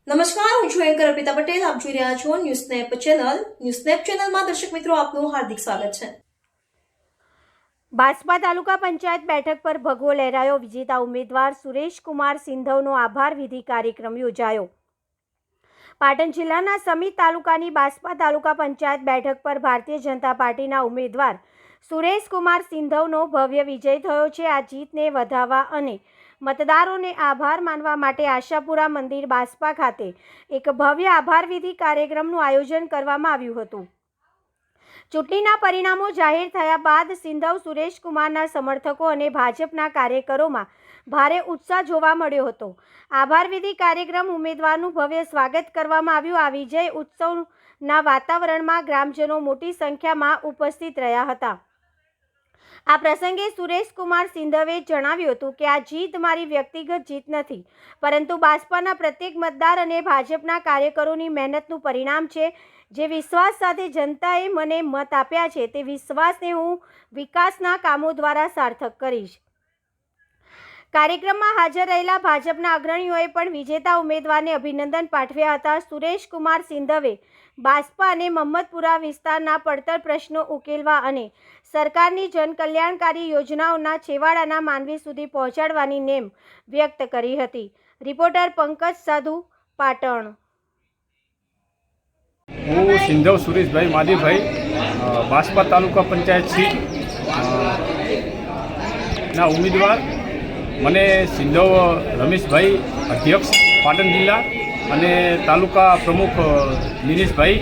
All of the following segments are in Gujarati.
નમસ્કાર, હું છું એન્કર અર્પિતા પટેલ. આપ જોઈ રહ્યા છો ન્યૂઝનેપ ચેનલ. ન્યૂઝનેપ ચેનલમાં દર્શક મિત્રો આપનું હાર્દિક સ્વાગત છે. બાસ્પા તાલુકા પંચાયત બેઠક પર ભગવો લહેરાયો. વિજેતા ઉમેદવાર સુરેશકુમાર સિંધવનો આભાર વિધિ કાર્યક્રમ યોજાયો. પાટણ જિલ્લાના સમી તાલુકાની બાસ્પા તાલુકા પંચાયત બેઠક પર ભારતીય જનતા પાર્ટીના ઉમેદવાર સુરેશકુમાર સિંધવનો ભવ્ય વિજય થયો છે. આ જીતને વધાવવા અને મતદારોને આભાર માનવા માટે આશાપુરા મંદિર બાસ્પા ખાતે એક ભવ્ય આભાર વિધિ કાર્યક્રમનું આયોજન કરવામાં આવ્યું હતું. ચૂંટણીના પરિણામો જાહેર થયા બાદ સિંધવ સુરેશકુમારના સમર્થકો અને ભાજપના કાર્યકરોમાં ભારે ઉત્સાહ જોવા મળ્યો હતો. આભાર વિધિ કાર્યક્રમ ઉમેદવારનું ભવ્ય સ્વાગત કરવામાં આવ્યું. આ વિજય ઉત્સવના વાતાવરણમાં ગ્રામજનો મોટી સંખ્યામાં ઉપસ્થિત રહ્યા હતા. આ પ્રસંગે સુરેશકુમાર સિંધવે જણાવ્યું હતું કે આ જીત મારી વ્યક્તિગત જીત નથી, પરંતુ બાસ્પાના પ્રત્યેક મતદાર અને ભાજપના કાર્યકરોની મહેનતનું પરિણામ છે. જે વિશ્વાસ સાથે જનતાએ મને મત આપ્યા છે તે વિશ્વાસને હું વિકાસના કામો દ્વારા સાર્થક કરીશ. કાર્યક્રમમાં હાજર રહેલા ભાજપના અગ્રણીઓએ પણ વિજેતા ઉમેદવારને અભિનંદન પાઠવ્યા હતા. સુરેશકુમાર સિંધવે બાસ્પા અને મહમ્મદપુરા વિસ્તારના પડતર પ્રશ્નો ઉકેલવા અને સરકારની જનકલ્યાણકારી યોજનાઓના છેવાડાના માનવી સુધી પહોંચાડવાની નેમ વ્યક્ત કરી હતી. રિપોર્ટર પંકજ સાધુ, પાટણ. હું સિંધવ સુરેશભાઈ માદીભાઈ, બાસ્પા તાલુકા પંચાયત સીટ ના ઉમેદવાર. મને સિંધવ રમેશભાઈ અધ્યક્ષ પાટણ જિલ્લા અને તાલુકા પ્રમુખ દિનેશભાઈ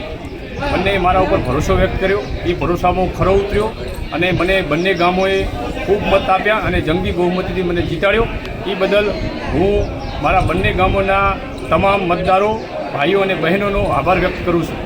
બંને મારા ઉપર ભરોસો વ્યક્ત કર્યો. એ ભરોસામાં હું ખરો ઉતર્યો અને મને બંને ગામોએ ખૂબ મત આપ્યા અને જંગી બહુમતીથી મને જીતાડ્યો. એ બદલ હું મારા બંને ગામોના તમામ મતદારો, ભાઈઓ અને બહેનોનો આભાર વ્યક્ત કરું છું.